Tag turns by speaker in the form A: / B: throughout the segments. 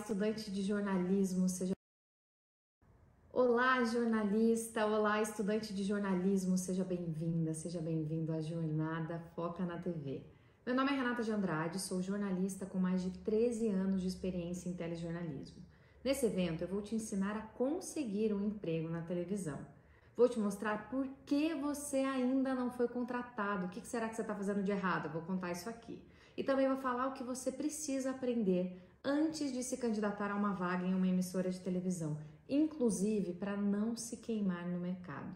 A: estudante de jornalismo, Olá, jornalista! Olá, estudante de jornalismo, seja bem-vinda, seja bem-vindo à Jornada Foca na TV. Meu nome é Renata de Andrade, sou jornalista com mais de 13 anos de experiência em telejornalismo. Nesse evento, eu vou te ensinar a conseguir um emprego na televisão. Vou te mostrar por que você ainda não foi contratado, o que será que você está fazendo de errado, eu vou contar isso aqui. E também vou falar o que você precisa aprender antes de se candidatar a uma vaga em uma emissora de televisão, inclusive para não se queimar no mercado.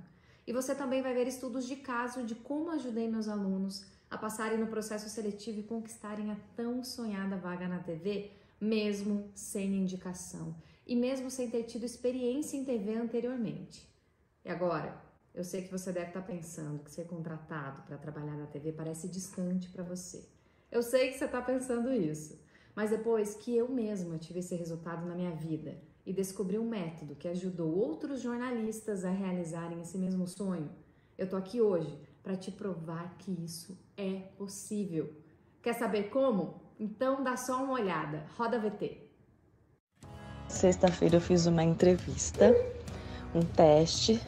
A: E você também vai ver estudos de caso de como ajudei meus alunos a passarem no processo seletivo e conquistarem a tão sonhada vaga na TV, mesmo sem indicação e mesmo sem ter tido experiência em TV anteriormente. E agora, eu sei que você deve estar pensando que ser contratado para trabalhar na TV parece distante para você. Eu sei que você está pensando isso, mas depois que eu mesma tive esse resultado na minha vida e descobri um método que ajudou outros jornalistas a realizarem esse mesmo sonho, eu tô aqui hoje para te provar que isso é possível. Quer saber como? Então dá só uma olhada. Roda VT.
B: Sexta-feira eu fiz uma entrevista, um teste,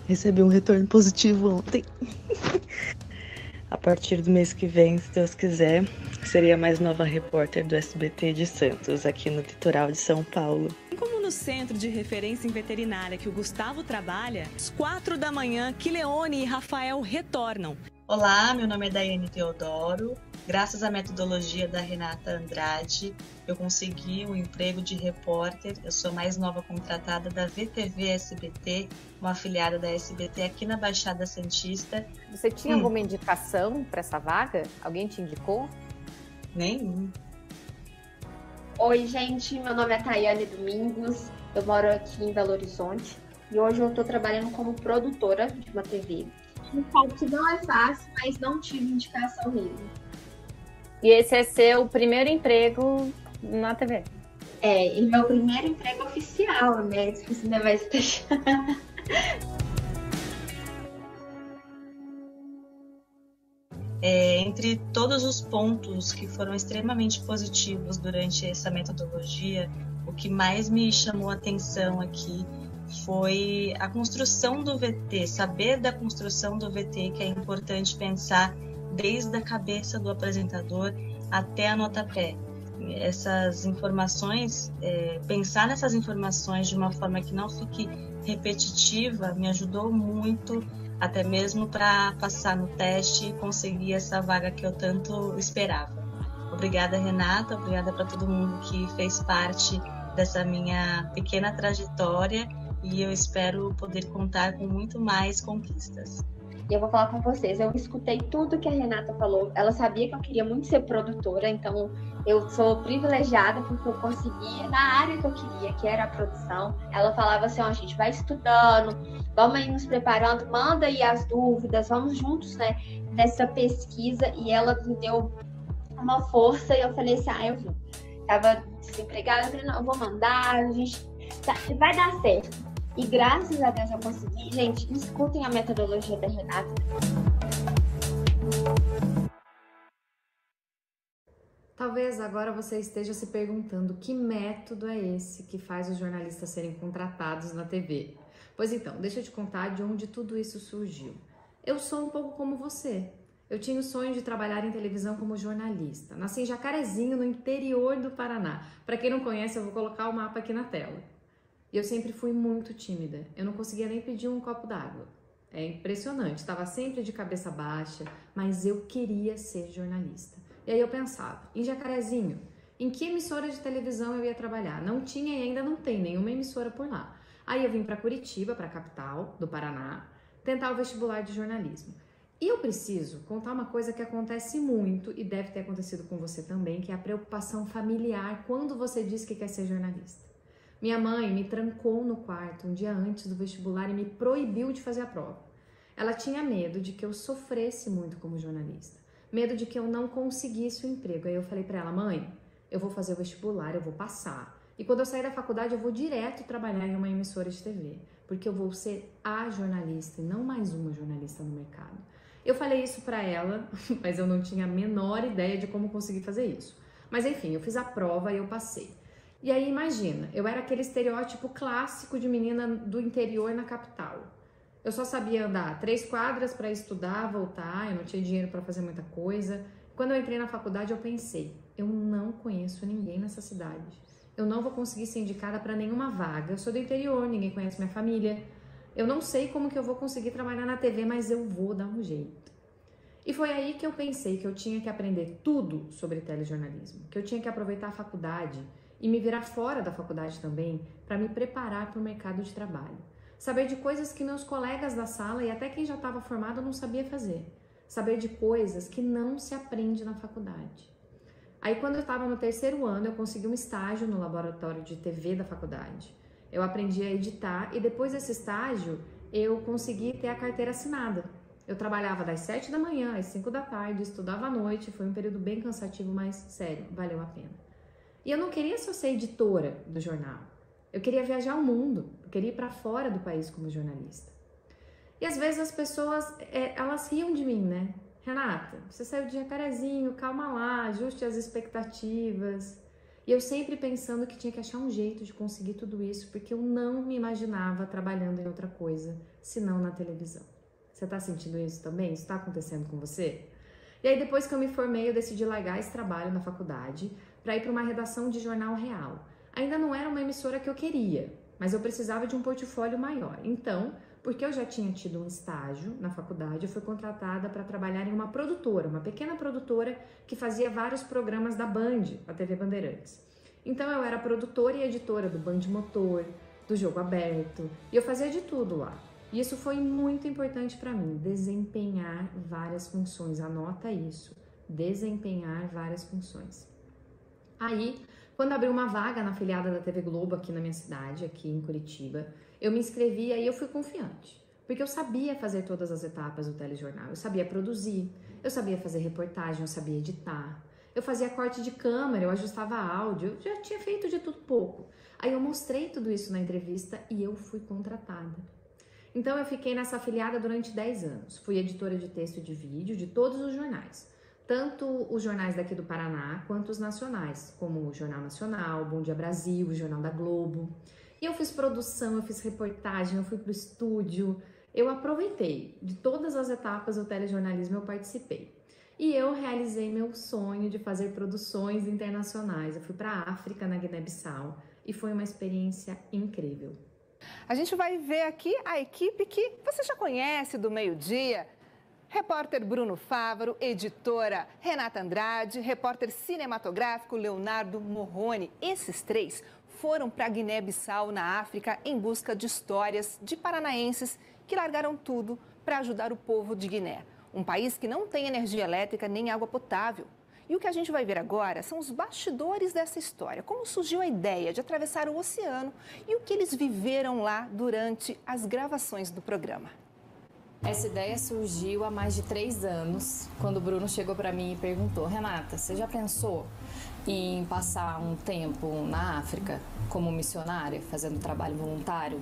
B: recebi um retorno positivo ontem. A partir do mês que vem, se Deus quiser, seria a mais nova repórter do SBT de Santos, aqui no litoral de São Paulo.
C: Como no centro de referência em veterinária que o Gustavo trabalha, às 4 da manhã, que Leone e Rafael retornam.
B: Olá, meu nome é Daiane Teodoro. Graças à metodologia da Renata Andrade, eu consegui um emprego de repórter. Eu sou a mais nova contratada da VTV SBT, uma afiliada da SBT aqui na Baixada Santista.
D: Você tinha alguma indicação para essa vaga? Alguém te indicou?
B: Nenhum.
E: Oi, gente, meu nome é Tayane Domingos, eu moro aqui em Belo Horizonte e hoje eu estou trabalhando como produtora de uma TV. Um fato que não é fácil, mas não tive indicação mesmo.
D: E esse é seu primeiro emprego na TV?
E: É, e meu primeiro emprego oficial, né? Se você ainda vai estar.
B: Entre todos os pontos que foram extremamente positivos durante essa metodologia, o que mais me chamou a atenção aqui foi a construção do VT, saber da construção do VT, que é importante pensar desde a cabeça do apresentador até a nota-pé. Essas informações, pensar nessas informações de uma forma que não fique repetitiva, me ajudou muito, até mesmo para passar no teste e conseguir essa vaga que eu tanto esperava. Obrigada, Renata, obrigada para todo mundo que fez parte dessa minha pequena trajetória e eu espero poder contar com muito mais conquistas.
E: E eu vou falar com vocês, eu escutei tudo que a Renata falou, ela sabia que eu queria muito ser produtora, então eu sou privilegiada porque eu consegui na área que eu queria, que era a produção. Ela falava assim, ó, gente, vai estudando, vamos aí nos preparando, manda aí as dúvidas, vamos juntos, né, nessa pesquisa, e ela me deu uma força e eu falei assim, eu vim. Tava desempregada, eu falei, não, eu vou mandar, a gente vai dar certo. E graças a Deus eu consegui. Gente, escutem a metodologia da Renata.
A: Talvez agora você esteja se perguntando que método é esse que faz os jornalistas serem contratados na TV. Pois então, deixa eu te contar de onde tudo isso surgiu. Eu sou um pouco como você. Eu tinha o sonho de trabalhar em televisão como jornalista. Nasci em Jacarezinho, no interior do Paraná. Para quem não conhece, eu vou colocar o mapa aqui na tela. E eu sempre fui muito tímida, eu não conseguia nem pedir um copo d'água. É impressionante, estava sempre de cabeça baixa, mas eu queria ser jornalista. E aí eu pensava, em Jacarezinho, em que emissora de televisão eu ia trabalhar? Não tinha e ainda não tem nenhuma emissora por lá. Aí eu vim para Curitiba, para a capital do Paraná, tentar o vestibular de jornalismo. E eu preciso contar uma coisa que acontece muito e deve ter acontecido com você também, que é a preocupação familiar quando você diz que quer ser jornalista. Minha mãe me trancou no quarto um dia antes do vestibular e me proibiu de fazer a prova. Ela tinha medo de que eu sofresse muito como jornalista, medo de que eu não conseguisse o emprego. Aí eu falei para ela, mãe, eu vou fazer o vestibular, eu vou passar. E quando eu sair da faculdade eu vou direto trabalhar em uma emissora de TV, porque eu vou ser a jornalista e não mais uma jornalista no mercado. Eu falei isso para ela, mas eu não tinha a menor ideia de como conseguir fazer isso. Mas enfim, eu fiz a prova e eu passei. E aí imagina, eu era aquele estereótipo clássico de menina do interior na capital. Eu só sabia andar 3 quadras para estudar, voltar, eu não tinha dinheiro para fazer muita coisa. Quando eu entrei na faculdade eu pensei, eu não conheço ninguém nessa cidade. Eu não vou conseguir ser indicada para nenhuma vaga, eu sou do interior, ninguém conhece minha família. Eu não sei como que eu vou conseguir trabalhar na TV, mas eu vou dar um jeito. E foi aí que eu pensei que eu tinha que aprender tudo sobre telejornalismo, que eu tinha que aproveitar a faculdade e me virar fora da faculdade também para me preparar para o mercado de trabalho. Saber de coisas que meus colegas da sala e até quem já estava formado não sabia fazer. Saber de coisas que não se aprende na faculdade. Aí quando eu estava no 3º ano, eu consegui um estágio no laboratório de TV da faculdade. Eu aprendi a editar e depois desse estágio eu consegui ter a carteira assinada. Eu trabalhava das 7 da manhã às 5 da tarde, estudava à noite, foi um período bem cansativo, mas sério, valeu a pena. E eu não queria só ser editora do jornal, eu queria viajar o mundo, eu queria ir para fora do país como jornalista. E às vezes as pessoas, elas riam de mim, né? Renata, você saiu de Jacarezinho, calma lá, ajuste as expectativas. E eu sempre pensando que tinha que achar um jeito de conseguir tudo isso, porque eu não me imaginava trabalhando em outra coisa, senão na televisão. Você tá sentindo isso também? Isso tá acontecendo com você? E aí depois que eu me formei, eu decidi largar esse trabalho na faculdade para ir para uma redação de jornal real. Ainda não era uma emissora que eu queria, mas eu precisava de um portfólio maior. Então, porque eu já tinha tido um estágio na faculdade, eu fui contratada para trabalhar em uma produtora, uma pequena produtora que fazia vários programas da Band, a TV Bandeirantes. Então eu era produtora e editora do Band Motor, do Jogo Aberto, e eu fazia de tudo lá. E isso foi muito importante para mim, desempenhar várias funções. Anota isso, desempenhar várias funções. Aí, quando abriu uma vaga na afiliada da TV Globo aqui na minha cidade, aqui em Curitiba, eu me inscrevi e aí eu fui confiante. Porque eu sabia fazer todas as etapas do telejornal, eu sabia produzir, eu sabia fazer reportagem, eu sabia editar, eu fazia corte de câmera, eu ajustava áudio, eu já tinha feito de tudo pouco. Aí eu mostrei tudo isso na entrevista e eu fui contratada. Então eu fiquei nessa afiliada durante 10 anos. Fui editora de texto e de vídeo de todos os jornais. Tanto os jornais daqui do Paraná, quanto os nacionais, como o Jornal Nacional, Bom Dia Brasil, o Jornal da Globo. E eu fiz produção, eu fiz reportagem, eu fui pro estúdio. Eu aproveitei de todas as etapas do telejornalismo, eu participei. E eu realizei meu sonho de fazer produções internacionais. Eu fui para a África, na Guiné-Bissau, e foi uma experiência incrível.
F: A gente vai ver aqui a equipe que você já conhece do meio-dia. Repórter Bruno Fávaro, editora Renata Andrade, repórter cinematográfico Leonardo Morrone. Esses 3 foram para Guiné-Bissau, na África, em busca de histórias de paranaenses que largaram tudo para ajudar o povo de Guiné. Um país que não tem energia elétrica nem água potável. E o que a gente vai ver agora são os bastidores dessa história, como surgiu a ideia de atravessar o oceano e o que eles viveram lá durante as gravações do programa.
G: Essa ideia surgiu há mais de 3 anos, quando o Bruno chegou para mim e perguntou: Renata, você já pensou em passar um tempo na África como missionária, fazendo trabalho voluntário?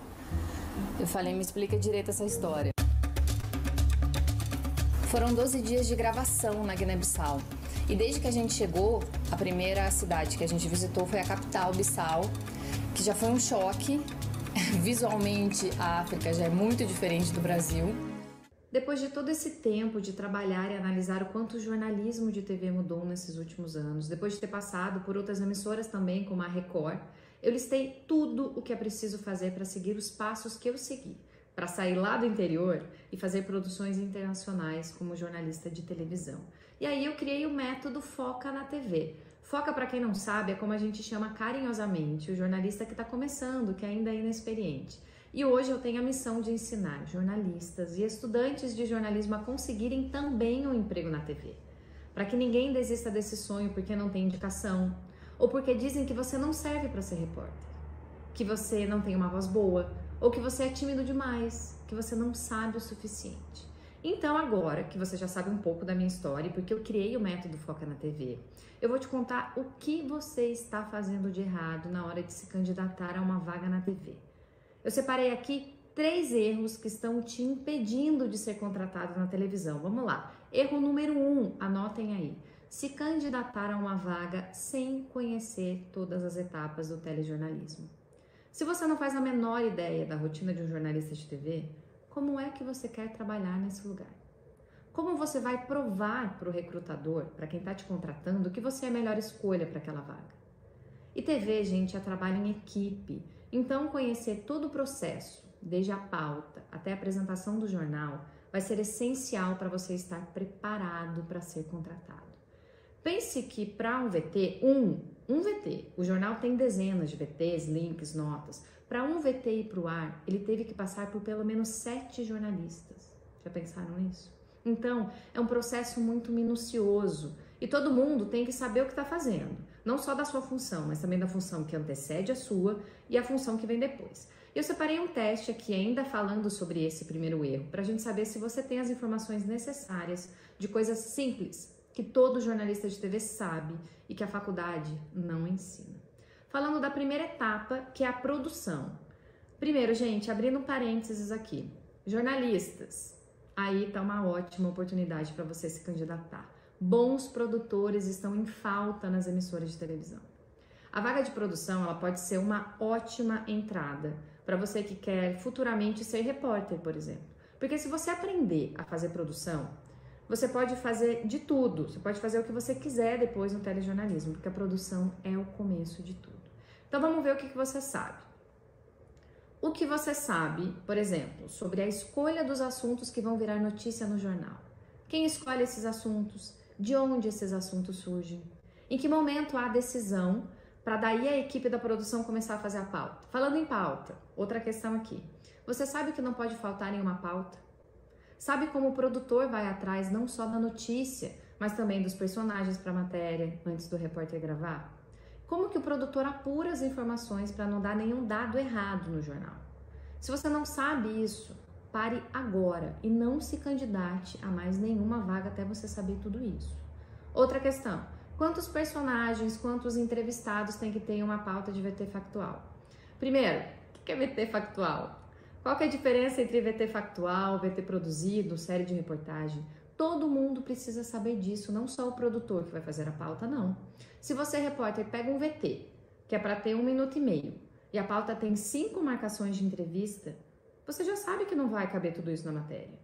G: Eu falei: me explica direito essa história. Foram 12 dias de gravação na Guiné-Bissau. E desde que a gente chegou, a primeira cidade que a gente visitou foi a capital, Bissau, que já foi um choque. Visualmente, a África já é muito diferente do Brasil.
A: Depois de todo esse tempo de trabalhar e analisar o quanto o jornalismo de TV mudou nesses últimos anos, depois de ter passado por outras emissoras também, como a Record, eu listei tudo o que é preciso fazer para seguir os passos que eu segui, para sair lá do interior e fazer produções internacionais como jornalista de televisão. E aí eu criei o método Foca na TV. Foca, para quem não sabe, é como a gente chama carinhosamente o jornalista que está começando, que ainda é inexperiente. E hoje eu tenho a missão de ensinar jornalistas e estudantes de jornalismo a conseguirem também um emprego na TV. Para que ninguém desista desse sonho porque não tem indicação, ou porque dizem que você não serve para ser repórter, que você não tem uma voz boa, ou que você é tímido demais, que você não sabe o suficiente. Então agora que você já sabe um pouco da minha história, porque eu criei o método Foca na TV, eu vou te contar o que você está fazendo de errado na hora de se candidatar a uma vaga na TV. Eu separei aqui 3 erros que estão te impedindo de ser contratado na televisão. Vamos lá. Erro número 1, anotem aí. se candidatar a uma vaga sem conhecer todas as etapas do telejornalismo. Se você não faz a menor ideia da rotina de um jornalista de TV, como é que você quer trabalhar nesse lugar? Como você vai provar para o recrutador, para quem está te contratando, que você é a melhor escolha para aquela vaga? E TV, gente, é trabalho em equipe. Então, conhecer todo o processo, desde a pauta até a apresentação do jornal, vai ser essencial para você estar preparado para ser contratado. Pense que para um VT, um VT, o jornal tem dezenas de VTs, links, notas. Para um VT ir para o ar, ele teve que passar por pelo menos 7 jornalistas. Já pensaram nisso? Então, é um processo muito minucioso e todo mundo tem que saber o que está fazendo. Não só da sua função, mas também da função que antecede a sua e a função que vem depois. Eu separei um teste aqui ainda falando sobre esse primeiro erro, para a gente saber se você tem as informações necessárias de coisas simples que todo jornalista de TV sabe e que a faculdade não ensina. Falando da primeira etapa, que é a produção. Primeiro, gente, abrindo parênteses aqui, jornalistas, aí está uma ótima oportunidade para você se candidatar. Bons produtores estão em falta nas emissoras de televisão. A vaga de produção, ela pode ser uma ótima entrada para você que quer futuramente ser repórter, por exemplo. Porque se você aprender a fazer produção, você pode fazer de tudo. Você pode fazer o que você quiser depois no telejornalismo, porque a produção é o começo de tudo. Então vamos ver o que você sabe. O que você sabe, por exemplo, sobre a escolha dos assuntos que vão virar notícia no jornal. Quem escolhe esses assuntos? De onde esses assuntos surgem? Em que momento há decisão para daí a equipe da produção começar a fazer a pauta? Falando em pauta, outra questão aqui. Você sabe que não pode faltar nenhuma pauta? Sabe como o produtor vai atrás não só da notícia, mas também dos personagens para a matéria antes do repórter gravar? Como que o produtor apura as informações para não dar nenhum dado errado no jornal? Se você não sabe isso, pare agora e não se candidate a mais nenhuma vaga até você saber tudo isso. Outra questão, quantos personagens, quantos entrevistados tem que ter em uma pauta de VT factual? Primeiro, o que é VT factual? Qual que é a diferença entre VT factual, VT produzido, série de reportagem? Todo mundo precisa saber disso, não só o produtor que vai fazer a pauta, não. Se você, repórter, pega um VT, que é para ter 1 minuto e meio, e a pauta tem 5 marcações de entrevista, você já sabe que não vai caber tudo isso na matéria.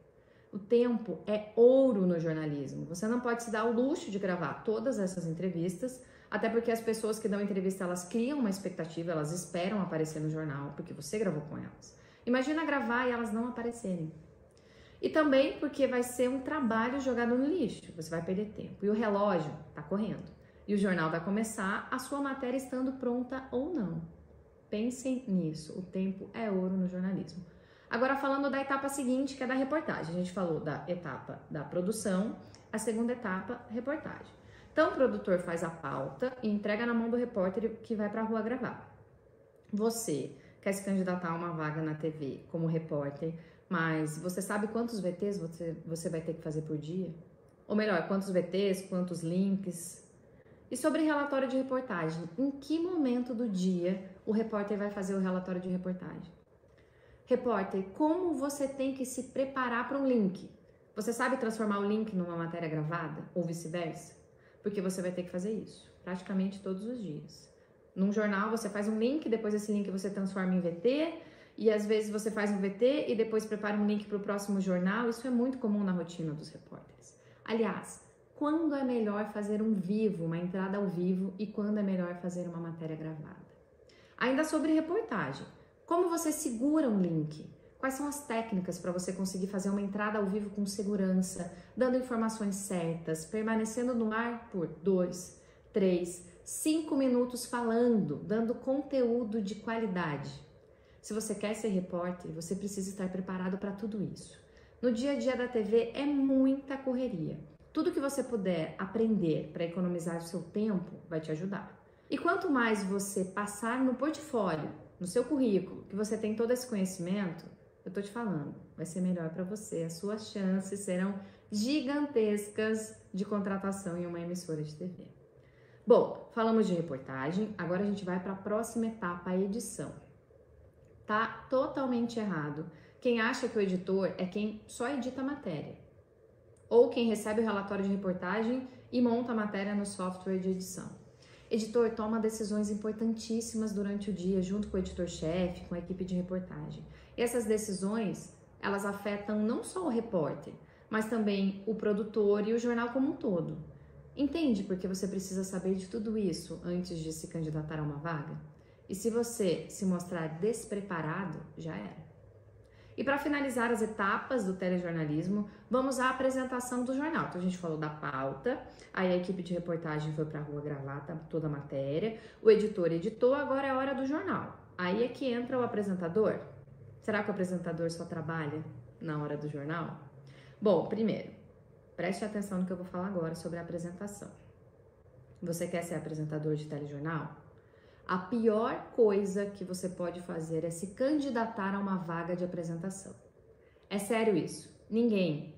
A: O tempo é ouro no jornalismo. Você não pode se dar o luxo de gravar todas essas entrevistas, até porque as pessoas que dão entrevista, elas criam uma expectativa, elas esperam aparecer no jornal, porque você gravou com elas. Imagina gravar e elas não aparecerem. E também porque vai ser um trabalho jogado no lixo, você vai perder tempo. E o relógio está correndo. E o jornal vai começar, a sua matéria estando pronta ou não. Pensem nisso, o tempo é ouro no jornalismo. Agora falando da etapa seguinte, que é da reportagem. A gente falou da etapa da produção, a segunda etapa, reportagem. Então o produtor faz a pauta e entrega na mão do repórter que vai para a rua gravar. Você quer se candidatar a uma vaga na TV como repórter, mas você sabe quantos VTs você vai ter que fazer por dia? Ou melhor, quantos VTs, quantos links? E sobre relatório de reportagem, em que momento do dia o repórter vai fazer o relatório de reportagem? Repórter, como você tem que se preparar para um link? Você sabe transformar o link numa matéria gravada ou vice-versa? Porque você vai ter que fazer isso praticamente todos os dias. Num jornal você faz um link, depois esse link você transforma em VT, e às vezes você faz um VT e depois prepara um link para o próximo jornal. Isso é muito comum na rotina dos repórteres. Aliás, quando é melhor fazer um vivo, uma entrada ao vivo, e quando é melhor fazer uma matéria gravada? Ainda sobre reportagem, como você segura um link? Quais são as técnicas para você conseguir fazer uma entrada ao vivo com segurança, dando informações certas, permanecendo no ar por 2, 3, 5 minutos falando, dando conteúdo de qualidade? Se você quer ser repórter, você precisa estar preparado para tudo isso. No dia a dia da TV é muita correria. Tudo que você puder aprender para economizar o seu tempo vai te ajudar. E quanto mais você passar no portfólio, no seu currículo, que você tem todo esse conhecimento, eu tô te falando, vai ser melhor para você. As suas chances serão gigantescas de contratação em uma emissora de TV. Bom, falamos de reportagem, agora a gente vai para a próxima etapa, a edição. Tá totalmente errado quem acha que o editor é quem só edita a matéria, ou quem recebe o relatório de reportagem e monta a matéria no software de edição. Editor toma decisões importantíssimas durante o dia, junto com o editor-chefe, com a equipe de reportagem. E essas decisões, elas afetam não só o repórter, mas também o produtor e o jornal como um todo. Entende por que você precisa saber de tudo isso antes de se candidatar a uma vaga? E se você se mostrar despreparado, já era. E para finalizar as etapas do telejornalismo, vamos à apresentação do jornal. Então a gente falou da pauta, aí a equipe de reportagem foi para a rua gravar toda a matéria, o editor editou, agora é a hora do jornal. Aí é que entra o apresentador. Será que o apresentador só trabalha na hora do jornal? Bom, primeiro, preste atenção no que eu vou falar agora sobre a apresentação. Você quer ser apresentador de telejornal? A pior coisa que você pode fazer é se candidatar a uma vaga de apresentação. É sério isso.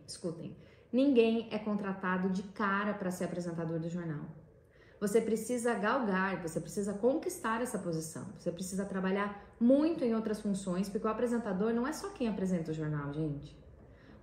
A: Escutem, ninguém é contratado de cara para ser apresentador do jornal. Você precisa galgar, você precisa conquistar essa posição. Você precisa trabalhar muito em outras funções, porque o apresentador não é só quem apresenta o jornal, gente.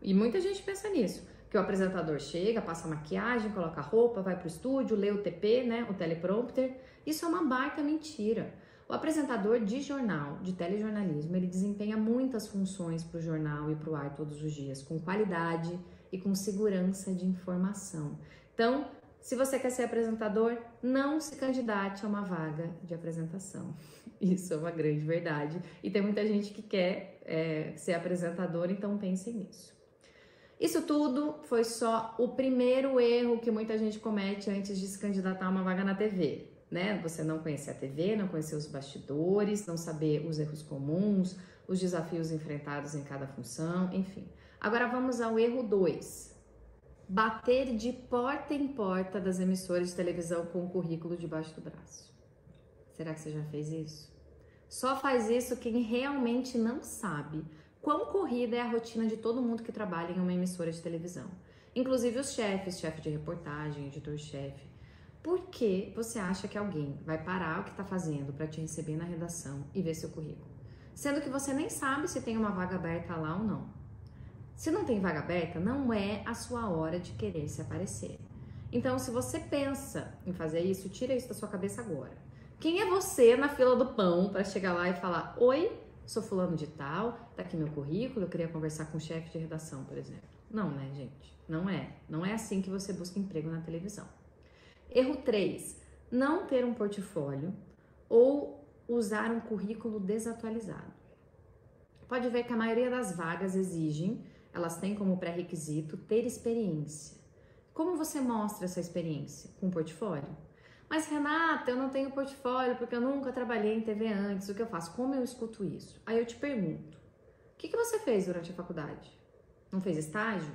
A: E muita gente pensa nisso, que o apresentador chega, passa maquiagem, coloca roupa, vai pro estúdio, lê o TP, né, o teleprompter. Isso é uma baita mentira. O apresentador de jornal, de telejornalismo, ele desempenha muitas funções para o jornal e para o ar todos os dias, com qualidade e com segurança de informação. Então, se você quer ser apresentador, não se candidate a uma vaga de apresentação. Isso é uma grande verdade. E tem muita gente que quer ser apresentador, então pensem nisso. Isso tudo foi só o primeiro erro que muita gente comete antes de se candidatar a uma vaga na TV. Né? Você não conhecer a TV, não conhecer os bastidores, não saber os erros comuns, os desafios enfrentados em cada função, enfim. Agora vamos ao erro 2. Bater de porta em porta das emissoras de televisão com o currículo debaixo do braço. Será que você já fez isso? Só faz isso quem realmente não sabe quão corrida é a rotina de todo mundo que trabalha em uma emissora de televisão. Inclusive os chefes, chefe de reportagem, editor-chefe. Por que você acha que alguém vai parar o que está fazendo para te receber na redação e ver seu currículo? Sendo que você nem sabe se tem uma vaga aberta lá ou não. Se não tem vaga aberta, não é a sua hora de querer se aparecer. Então, se você pensa em fazer isso, tira isso da sua cabeça agora. Quem é você na fila do pão para chegar lá e falar: oi, sou fulano de tal, tá aqui meu currículo, eu queria conversar com o chefe de redação, por exemplo. Não, né, gente? Não é. Não é assim que você busca emprego na televisão. Erro 3, não ter um portfólio ou usar um currículo desatualizado. Pode ver que a maioria das vagas exigem, elas têm como pré-requisito ter experiência. Como você mostra essa experiência? Com um portfólio? Mas Renata, eu não tenho portfólio porque eu nunca trabalhei em TV antes, o que eu faço? Como eu escuto isso? Aí eu te pergunto, o que você fez durante a faculdade? Não fez estágio?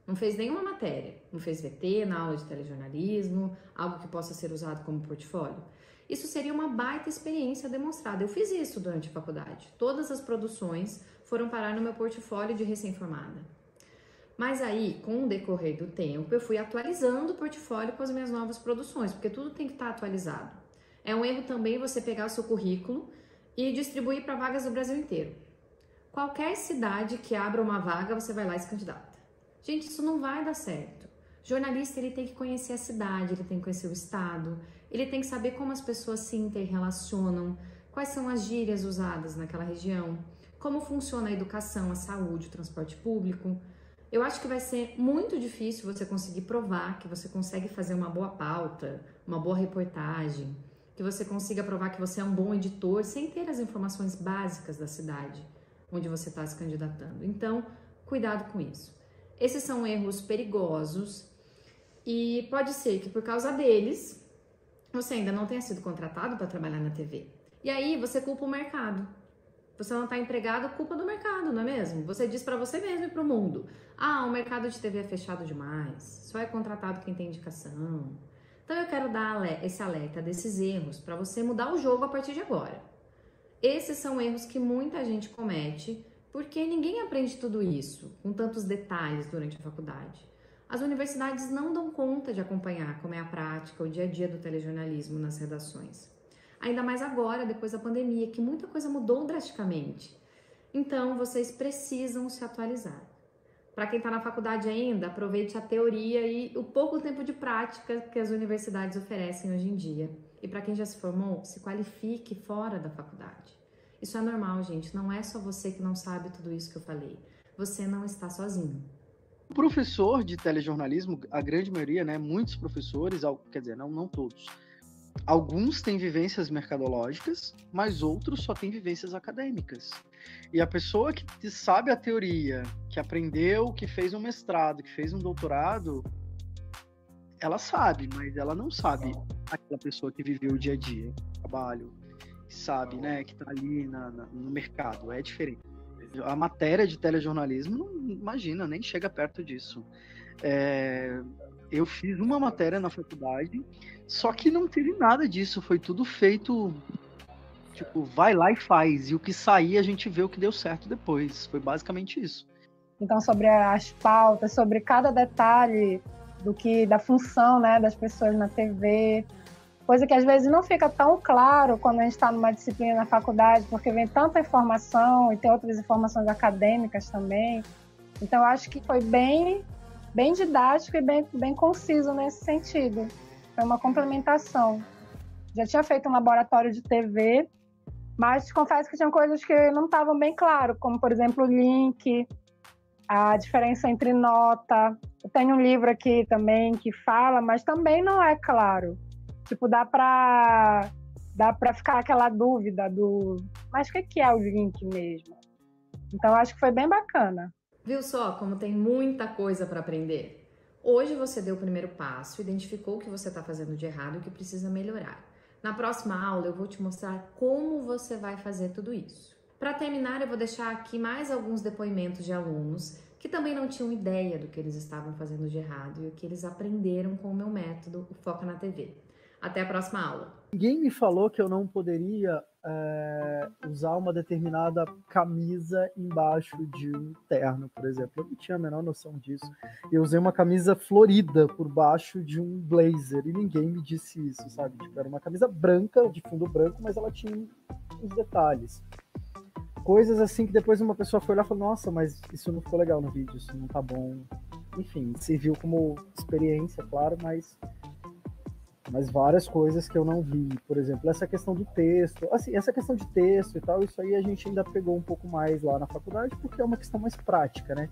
A: Não fez nenhuma matéria, não fez VT na aula de telejornalismo, algo que possa ser usado como portfólio. Isso seria uma baita experiência demonstrada. Eu fiz isso durante a faculdade. Todas as produções foram parar no meu portfólio de recém-formada. Mas aí, com o decorrer do tempo, eu fui atualizando o portfólio com as minhas novas produções, porque tudo tem que estar atualizado. É um erro também você pegar o seu currículo e distribuir para vagas do Brasil inteiro. Qualquer cidade que abra uma vaga, você vai lá e se candidata. Gente, isso não vai dar certo. Jornalista, ele tem que conhecer a cidade, ele tem que conhecer o estado, ele tem que saber como as pessoas se interrelacionam, quais são as gírias usadas naquela região, como funciona a educação, a saúde, o transporte público. Eu acho que vai ser muito difícil você conseguir provar que você consegue fazer uma boa pauta, uma boa reportagem, que você consiga provar que você é um bom editor sem ter as informações básicas da cidade onde você está se candidatando. Então, cuidado com isso. Esses são erros perigosos e pode ser que por causa deles você ainda não tenha sido contratado para trabalhar na TV. E aí você culpa o mercado. Você não está empregado, culpa do mercado, não é mesmo? Você diz para você mesmo e para o mundo: ah, o mercado de TV é fechado demais, só é contratado quem tem indicação. Então eu quero dar esse alerta desses erros para você mudar o jogo a partir de agora. Esses são erros que muita gente comete porque ninguém aprende tudo isso com tantos detalhes durante a faculdade. As universidades não dão conta de acompanhar como é a prática, o dia a dia do telejornalismo nas redações. Ainda mais agora, depois da pandemia, que muita coisa mudou drasticamente. Então, vocês precisam se atualizar. Para quem está na faculdade ainda, aproveite a teoria e o pouco tempo de prática que as universidades oferecem hoje em dia. E para quem já se formou, se qualifique fora da faculdade. Isso é normal, gente. Não é só você que não sabe tudo isso que eu falei. Você não está sozinho.
H: O professor de telejornalismo, a grande maioria, né, muitos professores, quer dizer, não todos, alguns têm vivências mercadológicas, mas outros só têm vivências acadêmicas. E a pessoa que sabe a teoria, que aprendeu, que fez um mestrado, que fez um doutorado, ela sabe, mas ela não sabe aquela pessoa que viveu o dia a dia, o trabalho, que sabe, né, que está ali no mercado. É diferente. A matéria de telejornalismo, não, imagina, nem chega perto disso. Eu fiz uma matéria na faculdade, só que não teve nada disso, foi tudo feito, tipo, vai lá e faz, e o que sair a gente vê o que deu certo depois, foi basicamente isso.
I: Então, sobre as pautas, sobre cada detalhe da função, né, das pessoas na TV, coisa que às vezes não fica tão claro quando a gente está numa disciplina na faculdade, porque vem tanta informação e tem outras informações acadêmicas também. Então, eu acho que foi bem didático e bem conciso nesse sentido. Foi uma complementação. Já tinha feito um laboratório de TV, mas confesso que tinha coisas que não estavam bem claras, como, por exemplo, o link, a diferença entre nota. Eu tenho um livro aqui também que fala, mas também não é claro. Tipo, dá pra ficar aquela dúvida mas o que é o link mesmo? Então, acho que foi bem bacana.
A: Viu só como tem muita coisa para aprender? Hoje você deu o primeiro passo, identificou o que você está fazendo de errado e o que precisa melhorar. Na próxima aula eu vou te mostrar como você vai fazer tudo isso. Para terminar, eu vou deixar aqui mais alguns depoimentos de alunos que também não tinham ideia do que eles estavam fazendo de errado e o que eles aprenderam com o meu método, o Foca na TV. Até a próxima aula.
J: Ninguém me falou que eu não poderia usar uma determinada camisa embaixo de um terno, por exemplo. Eu não tinha a menor noção disso. Eu usei uma camisa florida por baixo de um blazer e ninguém me disse isso, sabe? Tipo, era uma camisa branca, de fundo branco, mas ela tinha uns detalhes. Coisas assim que depois uma pessoa foi lá e falou, nossa, mas isso não ficou legal no vídeo, isso não tá bom. Enfim, serviu como experiência, claro, mas várias coisas que eu não vi. Por exemplo, essa questão do texto, assim, essa questão de texto e tal, isso aí a gente ainda pegou um pouco mais lá na faculdade, porque é uma questão mais prática, né?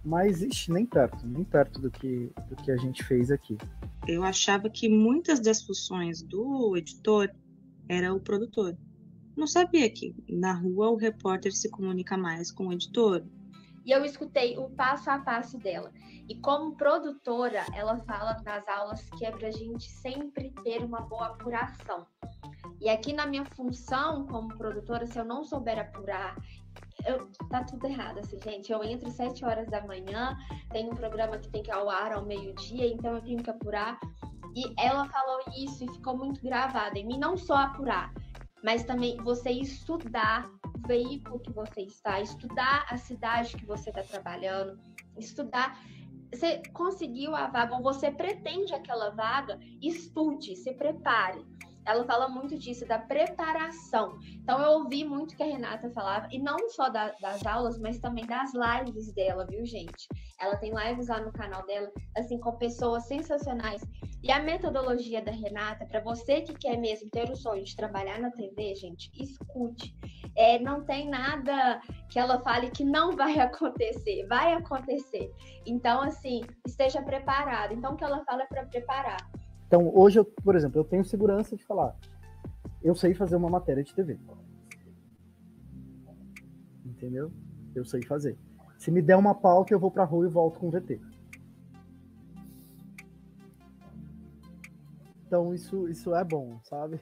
J: Mas, nem perto do que a gente fez aqui.
B: Eu achava que muitas das funções do editor era o produtor. Não sabia que na rua o repórter se comunica mais com o editor.
E: E eu escutei o passo a passo dela. E como produtora, ela fala nas aulas que é pra gente sempre ter uma boa apuração. E aqui na minha função como produtora, se eu não souber apurar, tá tudo errado, assim, gente. Eu entro às 7 horas da manhã, tem um programa que tem que ir ao ar ao meio-dia, então eu tenho que apurar. E ela falou isso e ficou muito gravado em mim, não só apurar, mas também você estudar o veículo que você está, estudar a cidade que você está trabalhando, estudar. Você conseguiu a vaga ou você pretende aquela vaga, estude, se prepare. Ela fala muito disso, da preparação. Então, eu ouvi muito que a Renata falava, e não só das aulas, mas também das lives dela, viu, gente? Ela tem lives lá no canal dela, assim, com pessoas sensacionais. E a metodologia da Renata, para você que quer mesmo ter o sonho de trabalhar na TV, gente, escute. Não tem nada que ela fale que não vai acontecer. Vai acontecer. Então, assim, esteja preparado. Então, o que ela fala é para preparar.
J: Então, hoje, por exemplo, eu tenho segurança de falar, eu sei fazer uma matéria de TV. Entendeu? Eu sei fazer. Se me der uma pauta, eu vou pra rua e volto com o VT. Então, isso é bom, sabe?